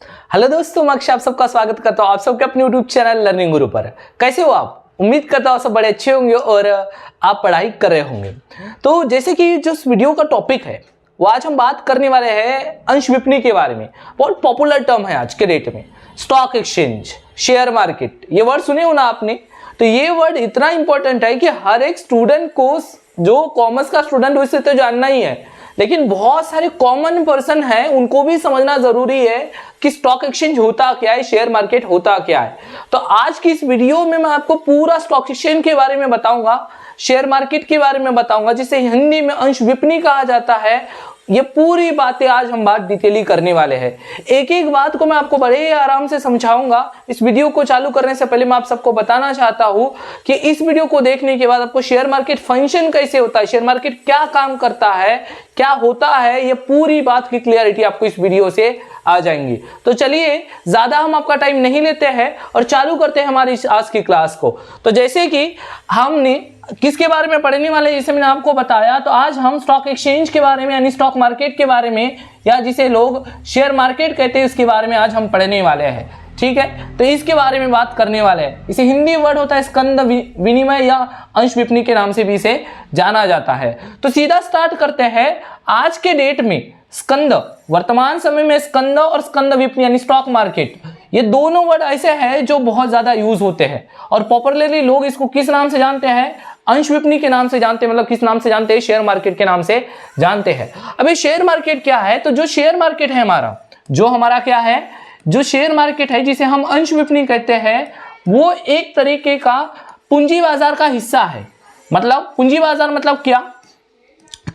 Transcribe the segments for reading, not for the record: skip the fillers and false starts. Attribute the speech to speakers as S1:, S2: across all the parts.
S1: Hello दोस्तों, मैं अक्षय आप सबका स्वागत करता हूँ आप सबके अपने यूट्यूब चैनल लर्निंग गुरु पर। कैसे हो आप? उम्मीद करता हूँ सब बड़े अच्छे होंगे और आप पढ़ाई कर रहे होंगे। तो जैसे कि जो इस वीडियो का टॉपिक है वो आज हम बात करने वाले हैं अंश विपणि के बारे में। बहुत पॉपुलर टर्म है आज के डेट में, स्टॉक एक्सचेंज, शेयर मार्केट। ये वर्ड सुने हो ना आपने? तो ये वर्ड इतना इंपॉर्टेंट है कि हर एक स्टूडेंट को, जो कॉमर्स का स्टूडेंट उसे तो जानना ही है, लेकिन बहुत सारे कॉमन पर्सन हैं उनको भी समझना जरूरी है कि स्टॉक एक्सचेंज होता क्या है, शेयर मार्केट होता क्या है। तो आज की इस वीडियो में मैं आपको पूरा स्टॉक एक्सचेंज के बारे में बताऊंगा, शेयर मार्केट के बारे में बताऊंगा, जिसे हिंदी में अंश विपणि कहा जाता है। ये पूरी बातें आज हम बात डिटेली करने वाले हैं। एक एक बात को मैं आपको बड़े आराम से समझाऊंगा। इस वीडियो को चालू करने से पहले मैं आप सबको बताना चाहता हूं कि इस वीडियो को देखने के बाद आपको शेयर मार्केट फंक्शन कैसे होता है, शेयर मार्केट क्या काम करता है, क्या होता है, ये पूरी बात की क्लियरिटी आपको इस वीडियो से आ जाएंगी। तो चलिए ज्यादा हम आपका टाइम नहीं लेते हैं और चालू करते हैं हमारी आज की क्लास को। तो जैसे कि हमने किसके बारे में पढ़ने वाले, जैसे मैंने आपको बताया, तो आज हम स्टॉक एक्सचेंज के बारे में यानी स्टॉक मार्केट के बारे में, या जिसे लोग शेयर मार्केट कहते हैं, इसके बारे में आज हम पढ़ने वाले हैं। ठीक है, तो इसके बारे में बात करने वाले हैं। इसे हिंदी वर्ड होता है स्कंद विनिमय या अंश विपणि के नाम से भी इसे जाना जाता है। तो सीधा स्टार्ट करते हैं। आज के डेट में स्कंद, वर्तमान समय में स्कंद और स्कंद विपणि यानी स्टॉक मार्केट, ये दोनों वर्ड ऐसे हैं जो बहुत ज्यादा यूज होते हैं और पॉपुलरली लोग इसको किस नाम से जानते हैं? अंश विपणि के नाम से जानते हैं। मतलब किस नाम से जानते हैं? शेयर मार्केट के नाम से जानते हैं। अब ये शेयर मार्केट क्या है? तो जो शेयर मार्केट है हमारा, जो हमारा क्या है, जो शेयर मार्केट है जिसे हम अंश विपणि कहते हैं, वो एक तरीके का पूंजी बाजार का हिस्सा है। मतलब पूंजी बाजार मतलब क्या?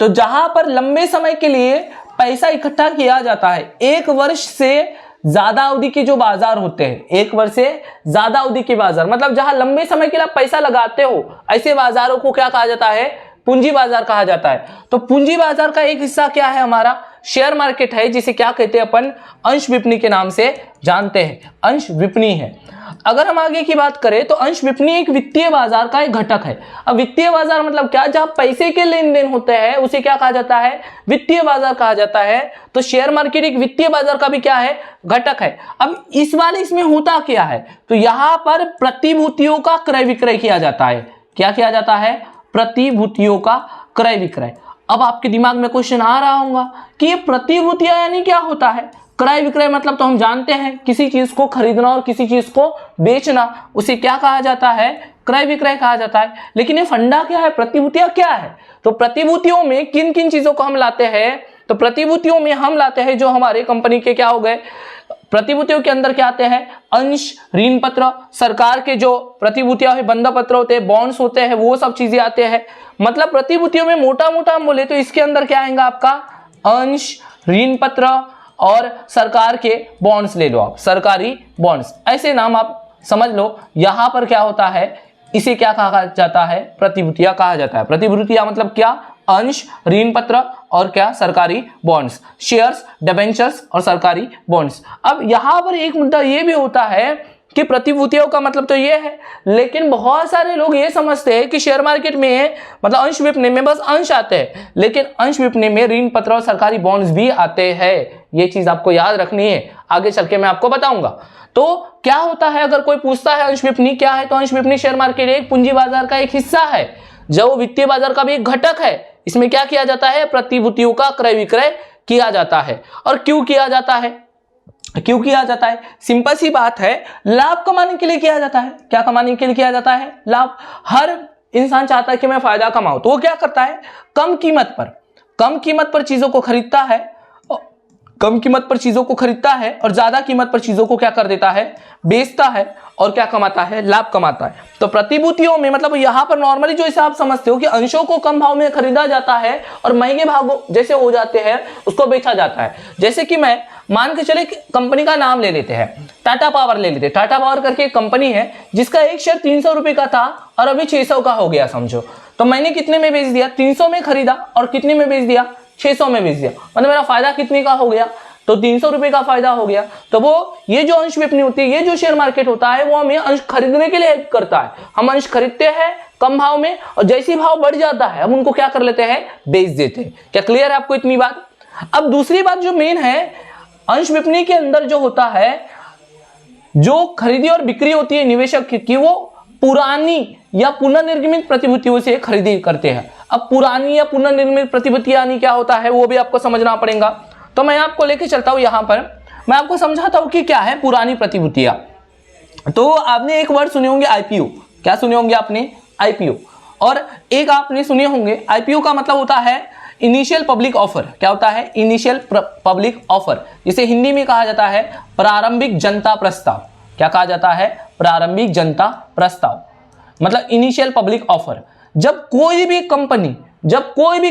S1: तो जहां पर लंबे समय के लिए पैसा इकट्ठा किया जाता है, एक वर्ष से ज्यादा अवधि के जो बाजार होते हैं, एक वर्ष से ज्यादा अवधि के बाजार, मतलब जहां लंबे समय के लिए आप पैसा लगाते हो, ऐसे बाजारों को क्या कहा जाता है? पूंजी बाजार कहा जाता है। तो पूंजी बाजार का एक हिस्सा क्या है हमारा? शेयर मार्केट है, जिसे क्या कहते हैं अपन? अंश विपणि के नाम से जानते हैं, अंश विपणि है। अगर हम आगे की बात करें तो अंश विपणि एक वित्तीय बाजार का एक घटक है। अब वित्तीय बाजार मतलब क्या? जहां पैसे के लेन देन होते हैं उसे क्या कहा जाता है? वित्तीय बाजार कहा जाता है। तो शेयर मार्केट एक वित्तीय बाजार का भी क्या है? घटक है। अब इस बार इसमें होता क्या है? तो यहां पर प्रतिभूतियों का क्रय विक्रय किया जाता है। क्या किया जाता है? प्रतिभूतियों का क्रय विक्रय। अब आपके दिमाग में क्वेश्चन आ रहा होगा कि ये प्रतिभूतियां यानी क्या होता है? क्रय विक्रय मतलब तो हम जानते हैं किसी चीज को खरीदना और किसी चीज को बेचना, उसे क्या कहा जाता है? क्रय विक्रय कहा जाता है। लेकिन ये फंडा क्या है? प्रतिभूतियां क्या है? तो प्रतिभूतियों में किन किन चीजों को हम लाते हैं? तो प्रतिभूतियों में हम लाते हैं जो हमारे कंपनी के क्या हो गए, प्रतिभूतियों के अंदर क्या आते हैं? अंश, ऋण पत्र, सरकार के जो प्रतिभूतियां है, बंध पत्र होते हैं, बॉन्ड्स होते हैं, वो सब चीजें आते हैं। मतलब प्रतिभूतियों में मोटा मोटा हम बोले तो इसके अंदर क्या आएगा आपका? अंश, ऋण पत्र और सरकार के बॉन्ड्स ले लो आप, सरकारी बॉन्ड्स, ऐसे नाम आप समझ लो। यहां पर क्या होता है? इसे क्या कहा जाता है? प्रतिभूतियां कहा जाता है। प्रतिभूतियां मतलब क्या? अंश, ऋण पत्र और क्या? सरकारी बॉन्ड्स, शेयर्स, डिबेंचर्स और सरकारी बॉन्ड्स। अब यहां पर एक मुद्दा यह भी होता है कि प्रतिभूतियों का मतलब तो ये है, लेकिन बहुत सारे लोग ये समझते हैं कि शेयर मार्केट में मतलब अंश विपणि में बस अंश आते हैं, लेकिन अंश विपणि में ऋण पत्र और सरकारी बॉन्ड्स भी आते हैं। ये चीज आपको याद रखनी है, आगे चल के मैं आपको बताऊंगा। तो क्या होता है अगर कोई पूछता है अंश विपणि क्या है, तो अंश विपणि शेयर मार्केट एक पूंजी बाजार का एक हिस्सा है, जो वित्तीय बाजार का भी एक घटक है। इसमें क्या किया जाता है? प्रतिभूतियों का क्रय विक्रय किया जाता है। और क्यों किया जाता है? क्यों किया जाता है? सिंपल सी बात है, लाभ कमाने के लिए किया जाता है। क्या कमाने के लिए किया जाता है? लाभ। हर इंसान चाहता है कि मैं फायदा कमाऊं, तो वो क्या करता है? कम कीमत पर चीजों को खरीदता है, कम कीमत पर चीजों को खरीदता है और ज्यादा कीमत पर चीजों को क्या कर देता है? बेचता है और क्या कमाता है? लाभ कमाता है। तो प्रतिभूतियों में मतलब यहां पर नॉर्मली जो हिसाब समझते हो कि अंशों को कम भाव में खरीदा जाता है और महंगे भाव जैसे हो जाते हैं उसको बेचा जाता है। जैसे कि मैं मान के चले कंपनी का नाम ले लेते हैं, टाटा पावर ले लेते हैं। टाटा पावर करके एक कंपनी है जिसका एक शेयर 300 रुपए का था और अभी 600 का हो गया समझो। तो मैंने कितने में बेच दिया? 300 में खरीदा और कितने में बेच दिया? 600 में बेच दिया। मतलब मेरा फायदा कितने का हो गया? तो 300 रुपए का फायदा हो गया। तो वो ये जो अंश विपणि होती है, ये जो शेयर मार्केट होता है, वो हमें अंश खरीदने के लिए हेल्प करता है। हम अंश खरीदते हैं कम भाव में और जैसे भाव बढ़ जाता है हम उनको क्या कर लेते हैं? बेच देते हैं। क्या क्लियर है आपको इतनी बात? अब दूसरी बात जो मेन है, अंश विपणि के अंदर जो होता है, जो खरीदी और बिक्री होती है निवेशक की, वो पुरानी या पुनर्निर्मित प्रतिभूतियों से खरीदी करते हैं। अब पुरानी या पुनर्निर्मित प्रतिभूति यानी क्या होता है वो भी आपको समझना पड़ेगा। तो मैं आपको लेके चलता हूं, यहां पर मैं आपको समझाता हूं कि क्या है पुरानी प्रतिभूतियां। तो आपने एक वर्ड सुने होंगे आईपीओ। क्या सुने होंगे आपने? आईपीओ। और एक आपने सुने होंगे, आईपीओ का मतलब होता है इनिशियल पब्लिक ऑफर। क्या होता है? इनिशियल पब्लिक ऑफर, जिसे हिंदी में कहा जाता है प्रारंभिक जनता प्रस्ताव। क्या कहा जाता है? प्रारंभिक जनता प्रस्ताव, मतलब इनिशियल पब्लिक ऑफर। जब कोई भी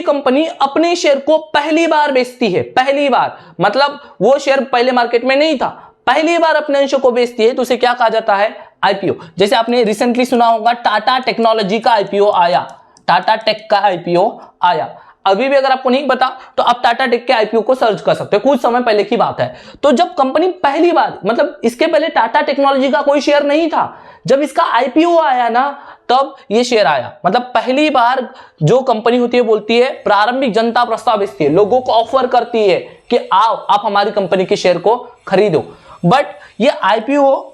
S1: कंपनी अपने शेयर को पहली बार बेचती है, पहली बार मतलब वो शेयर पहले मार्केट में नहीं था, पहली बार अपने अंशों को बेचती है, तो उसे क्या कहा जाता है? आईपीओ। जैसे आपने रिसेंटली सुना होगा टाटा टेक्नोलॉजी का आईपीओ आया, टाटा टेक का आईपीओ आया। अभी भी अगर आपको नहीं पता तो आप टाटा टेक के आईपीओ को सर्च कर सकते हो, कुछ समय पहले की बात है। तो जब कंपनी पहली बार, मतलब इसके पहले टाटा टेक्नोलॉजी का कोई शेयर नहीं था, जब इसका आईपीओ आया ना तब ये शेयर आया। मतलब पहली बार जो कंपनी होती है बोलती है प्रारंभिक जनता प्रस्ताव बेचती है, लोगों को ऑफर करती है कि आओ आप हमारी कंपनी के शेयर को खरीदो। बट ये आईपीओ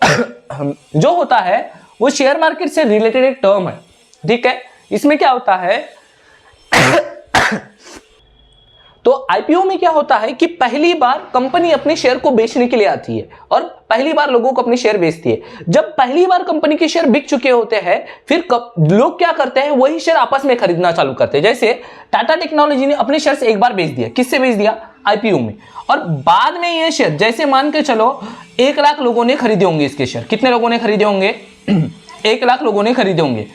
S1: जो होता है वो शेयर मार्केट से रिलेटेड एक टर्म है, ठीक है। इसमें क्या होता है तो आईपीओ में क्या होता है कि पहली बार कंपनी अपने शेयर को बेचने के लिए आती है और पहली बार लोगों को अपने शेयर बेचती है। जब पहली बार कंपनी के शेयर बिक चुके होते हैं, फिर लोग क्या करते हैं, वही शेयर आपस में खरीदना चालू करते हैं। जैसे टाटा टेक्नोलॉजी ने अपने शेयर एक बार बेच दिया, किससे बेच दिया? आईपीओ में। और बाद में ये शेयर, जैसे मान के चलो 1 लाख लोगों ने खरीदे होंगे इसके शेयर। कितने लोगों ने खरीदे होंगे? 1 लाख लोगों ने खरीदे होंगे।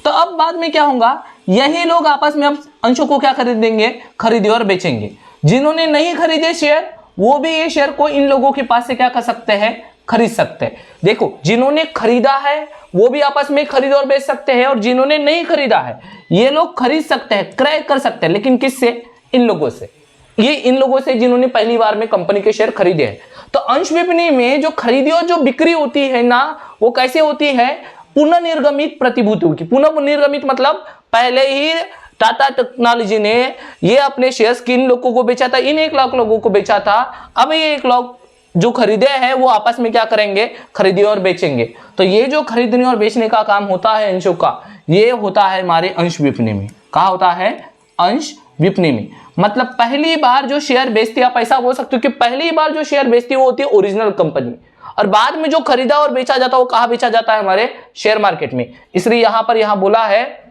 S1: तो अब बाद में क्या होगा, यही लोग आपस में अब अंशों को क्या खरीदेंगे? खरीदे और बेचेंगे। जिन्होंने नहीं खरीदे शेयर, वो भी ये शेयर को इन लोगों के पास से क्या कर सकते हैं? खरीद सकते हैं। देखो, जिन्होंने खरीदा है वो भी आपस में खरीद और बेच सकते हैं, और जिन्होंने नहीं खरीदा है ये लोग खरीद सकते हैं, क्रय कर सकते हैं। लेकिन किससे? इन लोगों से। ये इन लोगों से जिन्होंने पहली बार में कंपनी के शेयर खरीदे हैं। तो अंश विपणि में जो खरीदी और जो बिक्री होती है ना, वो कैसे होती है? पुनर्निर्गमित प्रतिभूतियों की। पुनर्निर्गमित मतलब पहले ही टाटा टेक्नोलॉजी ने ये अपने शेयर्स किन लोगों को बेचा था? इन 1 लाख लोगों को बेचा था। अब ये 1 लाख जो खरीदे हैं वो आपस में क्या करेंगे? खरीदे और बेचेंगे। तो ये जो खरीदने और बेचने का काम होता है अंशों का, ये होता है हमारे अंश विपणि में। कहा होता है? अंश विपणि में। मतलब पहली बार जो शेयर बेचती है, आप ऐसा बोल सकते हो कि पहली बार जो शेयर बेचती है वो होती है ओरिजिनल कंपनी, और बाद में जो खरीदा और बेचा जाता है वो कहां बेचा जाता है? हमारे शेयर मार्केट में। इसलिए यहां बोला है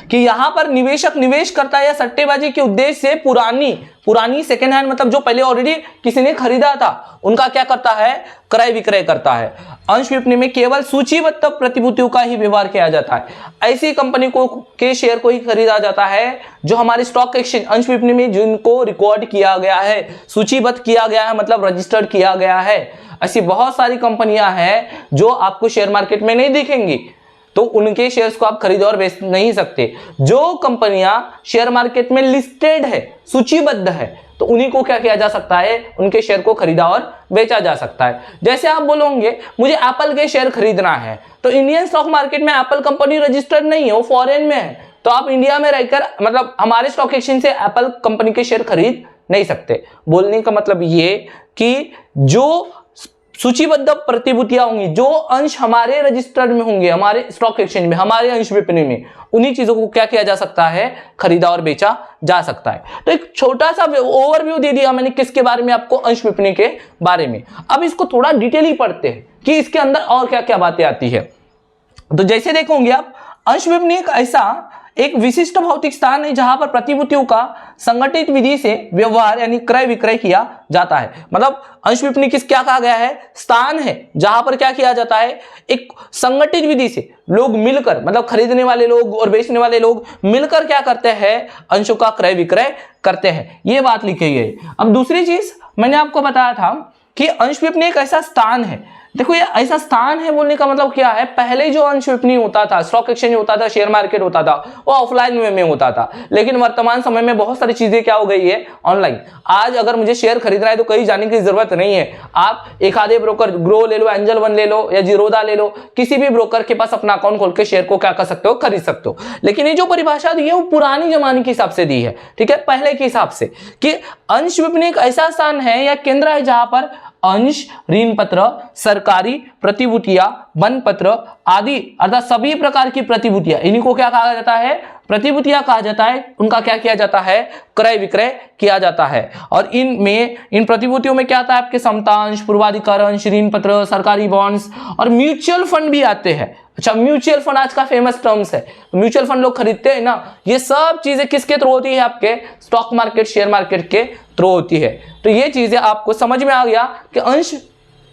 S1: कि यहां पर निवेशक निवेश करता है या सट्टेबाजी के उद्देश्य से पुरानी सेकेंड हैंड, मतलब जो पहले ऑलरेडी किसी ने खरीदा था, उनका क्या करता है? क्रय विक्रय करता है। अंश विपणि में केवल सूचीबद्ध प्रतिभूतियों का ही व्यवहार किया जाता है। ऐसी कंपनी को के शेयर को ही खरीदा जाता है जो हमारे स्टॉक एक्सचेंज अंश विपणि में जिनको रिकॉर्ड किया गया है, सूचीबद्ध किया गया है, मतलब रजिस्टर्ड किया गया है। ऐसी बहुत सारी कंपनियां हैं जो आपको शेयर मार्केट में नहीं दिखेंगी, तो उनके शेयर्स को आप खरीद और बेच नहीं सकते। जो कंपनियां शेयर मार्केट में लिस्टेड है, सूचीबद्ध है, तो उन्हीं को क्या किया जा सकता है? उनके शेयर को खरीदा और बेचा जा सकता है। जैसे आप बोलोगे मुझे एप्पल के शेयर खरीदना है, तो इंडियन स्टॉक मार्केट में एप्पल कंपनी रजिस्टर्ड नहीं है, वो फॉरेन में है, तो आप इंडिया में रहकर मतलब हमारे स्टॉक एक्सचेंज से एप्पल कंपनी के शेयर खरीद नहीं सकते। बोलने का मतलब ये कि जो सूचीबद्ध प्रतिभूतियां होंगी, जो अंश हमारे रजिस्टर्ड में होंगे, हमारे स्टॉक एक्सचेंज में, हमारे अंश विपणि में, उन्हीं चीजों को क्या किया जा सकता है? खरीदा और बेचा जा सकता है। तो एक छोटा सा ओवरव्यू दे दिया मैंने किसके बारे में? आपको अंश विपणि के बारे में। अब इसको थोड़ा डिटेली पढ़ते हैं कि इसके अंदर और क्या क्या बातें आती है। तो जैसे देखोगे आप, अंश विपणि एक ऐसा एक विशिष्ट भौतिक स्थान है जहां पर प्रतिभूतियों का संगठित विधि से व्यवहार यानी क्रय विक्रय किया जाता है। मतलब अंश विपणि किस क्या कहा गया है? स्थान है जहां पर क्या किया जाता है? एक संगठित विधि से लोग मिलकर, मतलब खरीदने वाले लोग और बेचने वाले लोग मिलकर क्या करते हैं? अंशों का क्रय विक्रय करते हैं। ये बात लिखी गई। अब दूसरी चीज मैंने आपको बताया था कि अंश विपणि एक ऐसा स्थान है देखो ये ऐसा स्थान है बोलने का मतलब क्या है, पहले जो अंश विपणी होता था, स्टॉक एक्सचेंज होता था, शेयर मार्केट होता था, वो ऑफलाइन में होता था, लेकिन वर्तमान समय में बहुत सारी चीजें क्या हो गई है, ऑनलाइन। आज अगर मुझे शेयर खरीदना है तो कहीं जाने की जरूरत नहीं है, आप एक आधे ब्रोकर, ग्रो ले लो, एंजल वन ले लो या जीरोधा ले लो, किसी भी ब्रोकर के पास अपना अकाउंट खोल के शेयर को क्या कर सकते हो, खरीद सकते हो। लेकिन ये जो परिभाषा दी है वो पुरानी जमाने के हिसाब से दी है, ठीक है, पहले के हिसाब से, कि अंश विपणी एक ऐसा स्थान है या केंद्र है जहां पर अंश, ऋण पत्र, सरकारी प्रतिभूतियां, वन पत्र आदि अर्थात सभी प्रकार की प्रतिभूतियां, इन्हीं को क्या कहा जाता है, प्रतिभूतियां कहा जाता है। उनका क्या किया जाता है, क्रय विक्रय किया जाता है। और इन प्रतिभूतियों में क्या आता है, आपके समतांश, पूर्वाधिकार अंश, ऋण पत्र, सरकारी बॉन्ड्स और म्यूचुअल फंड भी आते हैं। अच्छा, म्यूचुअल फंड आज का फेमस टर्म्स है, म्यूचुअल फंड लोग खरीदते हैं ना, ये सब चीजें किसके थ्रू होती है, आपके स्टॉक मार्केट, शेयर मार्केट के थ्रू होती है। तो ये चीजें आपको समझ में आ गया कि अंश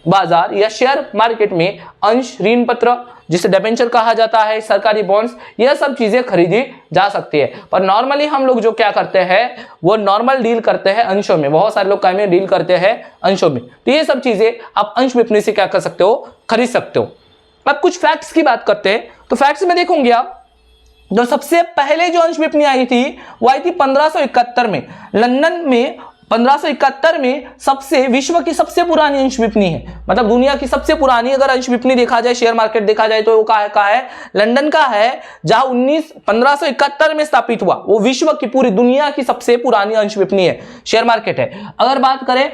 S1: बाजार या शेयर मार्केट में अंश, ऋण पत्र जिसे डिबेंचर कहा जाता है, सरकारी बॉन्ड्स, यह सब चीजें खरीदी जा सकती है। पर नॉर्मली हम लोग जो क्या करते हैं, वो नॉर्मल डील करते हैं अंशों में, बहुत सारे लोग काय में डील करते हैं अंशों में। तो ये सब चीजें आप अंश विपणी से क्या कर सकते हो, खरीद सकते हो। अब कुछ फैक्ट्स की बात करते हैं, तो फैक्ट्स में देखोगे आप, जो सबसे पहले जो अंश विपणी आई थी वो आई थी 1571 में लंदन में। 1571 में विश्व की सबसे पुरानी अंश विपणी है, मतलब दुनिया की सबसे पुरानी अगर अंश विपणी देखा जाए, शेयर मार्केट देखा जाए, तो वो कहा है लंदन का है, जहां 1571 में स्थापित हुआ। वो विश्व की, पूरी दुनिया की सबसे पुरानी अंश विपणी है, शेयर मार्केट है। अगर बात करें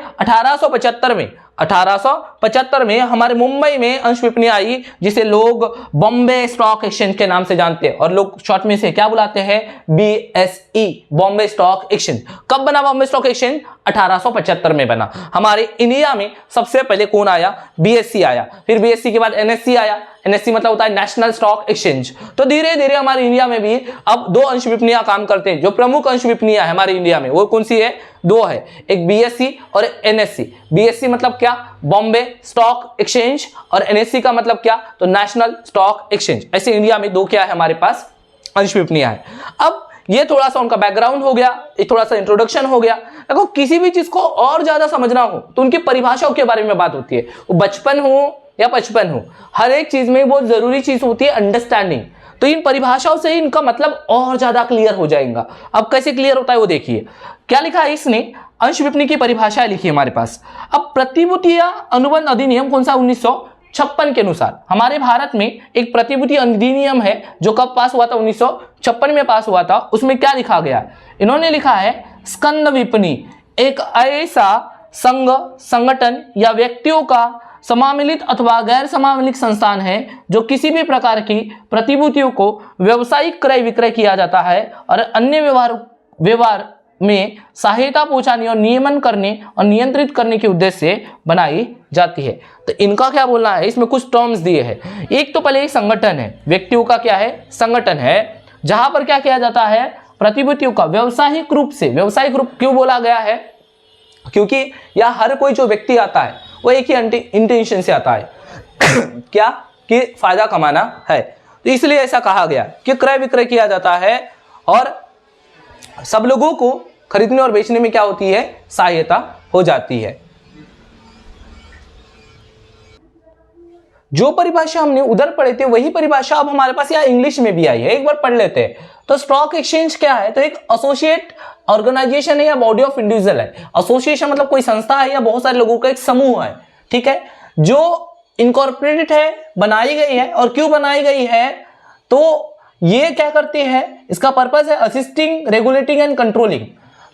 S1: 1875 में हमारे मुंबई में अंश विपणी आई, जिसे लोग बॉम्बे स्टॉक एक्सचेंज के नाम से जानते हैं, और लोग शॉर्ट में से क्या बुलाते हैं, BSE, बॉम्बे स्टॉक एक्सचेंज। कब बना बॉम्बे स्टॉक एक्सचेंज, 1875 में बना। हमारे इंडिया में सबसे पहले कौन आया, BSE आया, फिर BSE के बाद NSE आया। NSE मतलब होता है नेशनल स्टॉक एक्सचेंज। तो धीरे धीरे हमारे इंडिया में भी अब 2 अंश विपणियां काम करते हैं। जो प्रमुख अंश विपणियां है हमारे इंडिया में वो कौन सी है, 2 है, एक BSE और NSE। BSE मतलब क्या, बॉम्बे स्टॉक एक्सचेंज, और NSE का मतलब क्या, तो नेशनल स्टॉक एक्सचेंज। ऐसे इंडिया में 2 क्या है हमारे पास, अंश विपणियां है। अब ये थोड़ा सा उनका बैकग्राउंड हो गया, ये थोड़ा सा इंट्रोडक्शन हो गया। देखो किसी भी चीज को और ज्यादा समझना हो तो उनकी परिभाषाओं के बारे में बात होती है, वो बचपन हो या 55 हो, हर एक चीज में बहुत जरूरी चीज होती है अंडरस्टैंडिंग। तो इन परिभाषाओं से इनका मतलब और ज्यादा क्लियर हो जाएगा। अब कैसे क्लियर होता है वो देखिए, क्या लिखा है इसने, अंश विपणी की परिभाषा लिखी है हमारे पास। अब प्रतिभूतियां अनुबंध अधिनियम कौन सा, 1956 के अनुसार हमारे भारत में एक प्रतिभूति अधिनियम है, जो कब पास हुआ था, 1956 में पास हुआ था। उसमें क्या लिखा गया, इन्होंने लिखा है स्कंद विपणी एक ऐसा संघ, संगठन या व्यक्तियों का समामिलित अथवा गैर समामिलित संस्थान है जो किसी भी प्रकार की प्रतिभूतियों को व्यवसायिक क्रय विक्रय किया जाता है और अन्य व्यवहार में सहायता पहुंचाने और नियमन करने और नियंत्रित करने के उद्देश्य से बनाई जाती है। तो इनका क्या बोलना है, इसमें कुछ टर्म्स दिए हैं। एक तो पहले एक संगठन है, व्यक्तियों का क्या है, संगठन है, जहां पर क्या किया जाता है, प्रतिभूतियों का व्यावसायिक रूप से, व्यावसायिक रूप क्यों बोला गया है, क्योंकि यह हर कोई जो व्यक्ति आता है वो एक ही इंटेंशन से आता है क्या, कि फायदा कमाना है। तो इसलिए ऐसा कहा गया कि क्रय विक्रय किया जाता है और सब लोगों को खरीदने और बेचने में क्या होती है, सहायता हो जाती है। जो परिभाषा हमने उधर पढ़े थे वही परिभाषा अब हमारे पास यहाँ इंग्लिश में भी आई है, एक बार पढ़ लेते हैं। तो स्टॉक एक्सचेंज क्या है, तो एक एसोसिएट ऑर्गेनाइजेशन है या बॉडी ऑफ इंडिविजुअल है। एसोसिएशन मतलब कोई संस्था है या बहुत सारे लोगों का एक समूह है, ठीक है, जो इनकॉर्पोरेटेड है, बनाई गई है। और क्यों बनाई गई है, तो ये क्या करती है, इसका पर्पस है असिस्टिंग, रेगुलेटिंग एंड कंट्रोलिंग,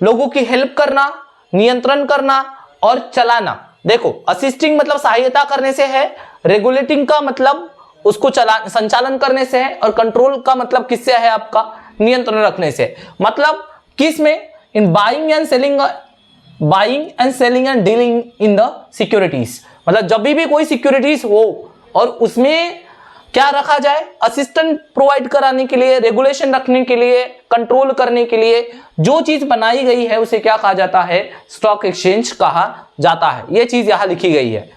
S1: लोगों की हेल्प करना, नियंत्रण करना और चलाना। देखो असिस्टिंग मतलब सहायता करने से है, रेगुलेटिंग का मतलब उसको संचालन करने से है, और कंट्रोल का मतलब किससे है, आपका नियंत्रण रखने से। मतलब किस में, in buying and selling and dealing in the securities. मतलब जब भी कोई सिक्योरिटीज हो और उसमें क्या रखा जाए, असिस्टेंट प्रोवाइड कराने के लिए, रेगुलेशन रखने के लिए, कंट्रोल करने के लिए जो चीज बनाई गई है उसे क्या कहा जाता है, स्टॉक एक्सचेंज कहा जाता है। यह चीज यहां लिखी गई है।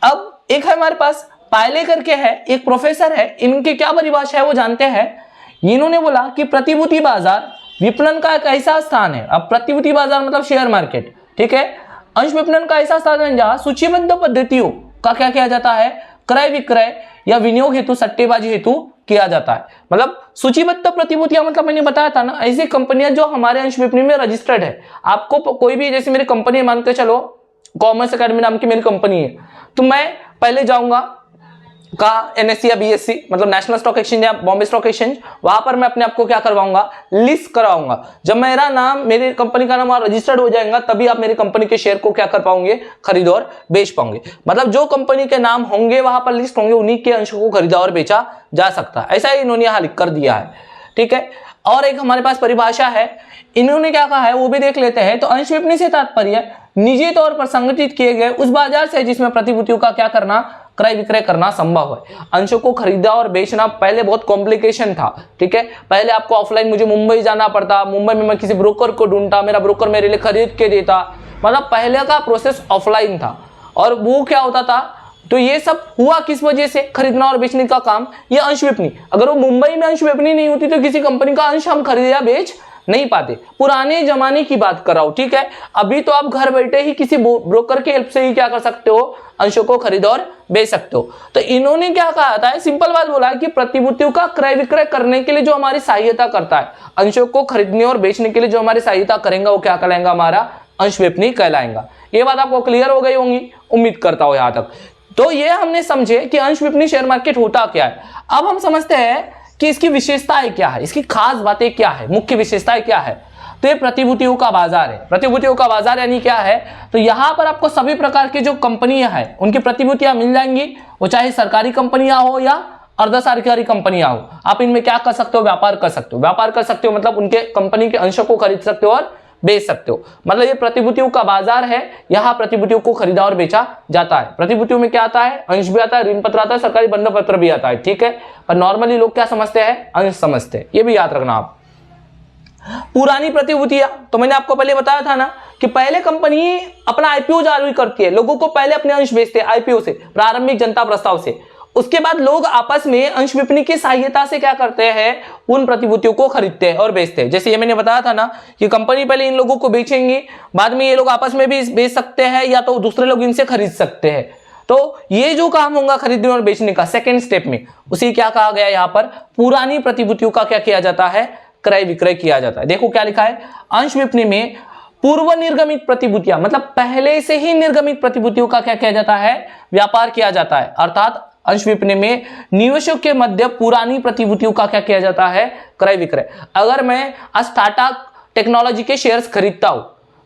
S1: अब एक है हमारे पास पायले करके है, एक प्रोफेसर है, इनकी क्या परिभाषा है वो जानते हैं। इन्होंने बोला कि प्रतिभूति बाजार विपणन का एक ऐसा स्थान है। अब प्रतिभूति बाजार मतलब शेयर मार्केट, ठीक है, अंश विपणन का ऐसा स्थान है जहां सूचीबद्ध पद्धतियों का क्या किया जाता है, क्रय विक्रय या विनियोग हेतु सट्टेबाजी हेतु किया जाता है। मतलब सूचीबद्ध प्रतिभूतियां, मतलब मैंने बताया था ना, ऐसी कंपनियां जो हमारे अंश विपणन में रजिस्टर्ड है। आपको कोई भी, जैसे मेरी कंपनी मान के चलो कॉमर्स एकेडमी नाम की मेरी कंपनी है, तो मैं पहले जाऊंगा का NSE या BSE मतलब नेशनल स्टॉक एक्सचेंज या बॉम्बे स्टॉक एक्सचेंज, वहां पर मैं अपने आप को क्या करवाऊंगा, लिस्ट कराऊंगा। जब मेरा नाम, मेरी कंपनी का नाम वहां रजिस्टर्ड हो जाएगा, तभी आप मेरी कंपनी के शेयर को क्या कर पाओगे, खरीद और बेच पाओगे। मतलब जो कंपनी के नाम होंगे वहां पर लिस्ट होंगे, उन्हीं के अंशों को खरीदा और बेचा जा सकता है। ऐसा ही इन्होंने यहां लिख कर दिया है, ठीक है। और एक हमारे पास परिभाषा है, इन्होंने क्या कहा है वो भी देख लेते हैं। तो अंश विपणन से तात्पर्य निजी तौर पर संगठित किए गए उस बाजार से जिसमें प्रतिभूतियों का क्या करना, क्रय विक्रय करना संभव है। अंशों को खरीदा और बेचना पहले बहुत कॉम्प्लिकेशन था, ठीक है। पहले आपको ऑफलाइन मुझे मुंबई जाना पड़ता, मुंबई में मैं किसी ब्रोकर को ढूंढता, मेरा ब्रोकर मेरे लिए खरीद के देता। मतलब पहले का प्रोसेस ऑफलाइन था। और वो क्या होता था, तो ये सब हुआ किस वजह से, खरीदना और बेचने का काम, ये अंश विपणन। अगर वो मुंबई में अंश विपणन नहीं होती तो किसी कंपनी का अंश हम खरीद या बेच नहीं पाते। पुराने जमाने की बात कर रहा हूं, ठीक है। अभी तो आप घर बैठे ही किसी ब्रोकर की हेल्प से ही क्या कर सकते हो, अंशों को खरीद और बेच सकते हो। तो इन्होंने क्या कहा था, सिंपल बात बोला कि प्रतिभूतियों का क्रय विक्रय करने के लिए जो हमारी सहायता करता है, अंशों को खरीदने और बेचने के लिए जो हमारी सहायता करेंगे, वो क्या कहलाएगा, हमारा अंश विपणन कहलाएगा। ये बात आपको क्लियर हो गई होंगी, उम्मीद करता हूं यहां तक। तो ये हमने समझे कि अंश विपणन शेयर मार्केट होता क्या है। अब हम समझते हैं कि इसकी विशेषताएं क्या है, इसकी खास बातें क्या है, मुख्य विशेषताएं क्या है। तो ये प्रतिभूतियों का बाजार है। प्रतिभूतियों का बाजार यानी क्या है, तो यहां पर आपको सभी प्रकार की जो कंपनियां हैं उनकी प्रतिभूतियां मिल जाएंगी, वो चाहे सरकारी कंपनियां हो या अर्ध सरकारी कंपनियां हो। आप इनमें क्या कर सकते हो, व्यापार कर सकते हो। व्यापार कर सकते हो मतलब उनके कंपनी के अंशों को खरीद सकते हो और बेच सकते हो। मतलब ये प्रतिभूतियों का बाजार है, यहाँ प्रतिभूतियों को खरीदा और बेचा जाता है। प्रतिभूतियों में क्या आता है, अंश भी आता है, ऋण पत्र आता है, सरकारी बंध पत्र भी आता है, ठीक है। पर नॉर्मली लोग क्या समझते हैं, अंश समझते हैं, ये भी याद रखना आप। पुरानी प्रतिभूतियां, तो मैंने आपको पहले बताया था ना कि पहले कंपनी अपना IPO जारी करती है, लोगों को पहले अपने अंश बेचते हैं IPO से, प्रारंभिक जनता प्रस्ताव से। उसके बाद लोग आपस में अंश विपणन की सहायता से क्या करते हैं, उन प्रतिभूतियों को खरीदते हैं और बेचते हैं। जैसे ये मैंने बताया था ना कि कंपनी पहले इन लोगों को बेचेंगी, बाद में ये लोग आपस में भी बेच सकते हैं या तो दूसरे लोग इनसे खरीद सकते हैं। तो ये जो काम होगा खरीदने और बेचने का सेकेंड स्टेप में, उसी क्या कहा गया यहाँ पर, पुरानी प्रतिभूतियों का क्या किया जाता है, क्रय विक्रय किया जाता है। देखो क्या लिखा है, अंश विपणन में पूर्व निर्गमित प्रतिभूतियां, मतलब पहले से ही निर्गमित प्रतिभूतियों का क्या किया जाता है, व्यापार किया जाता है। अर्थात अंश विपणन में निवेशकों के मध्य पुरानी प्रतिभूतियों का क्या किया जाता है, क्रय विक्रय। अगर मैं आज टाटा टेक्नोलॉजी के शेयर्स खरीदता हूं,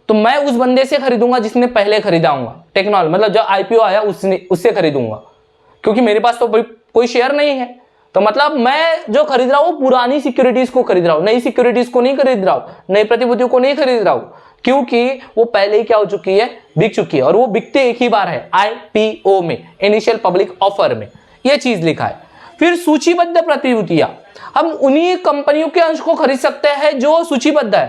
S1: तो मैं उस बंदे से खरीदूंगा जिसने पहले खरीदा होगा। टेक्नोलॉजी मतलब जो IPO आया उससे खरीदूंगा, क्योंकि मेरे पास तो कोई शेयर नहीं है। तो मतलब मैं जो खरीद रहा हूं पुरानी सिक्योरिटीज को खरीद रहा हूं, नई सिक्योरिटीज को नहीं खरीद रहा हूं, नई प्रतिभूतियों को नहीं खरीद रहा हूं, क्योंकि वो पहले ही क्या हो चुकी है, बिक चुकी है। और वो बिकते एक ही बार है, IPO में, इनिशियल पब्लिक ऑफर में, ये चीज लिखा है। फिर सूचीबद्ध प्रतिभूतियां, हम उन्हीं कंपनियों के अंश को खरीद सकते हैं जो सूचीबद्ध है।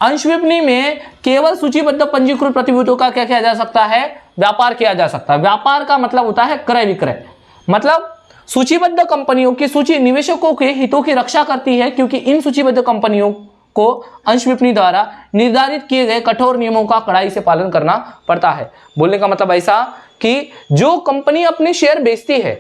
S1: अंश विपणन में केवल सूचीबद्ध पंजीकृत प्रतिभूतियों का क्या किया जा सकता है, व्यापार किया जा सकता है। व्यापार का मतलब होता है क्रय विक्रय। मतलब सूचीबद्ध कंपनियों की सूची निवेशकों के हितों की रक्षा करती है, क्योंकि इन सूचीबद्ध कंपनियों को अंश विपणन द्वारा निर्धारित किए गए कठोर नियमों का कड़ाई से पालन करना पड़ता है। बोलने का मतलब ऐसा कि जो कंपनी अपने शेयर बेचती है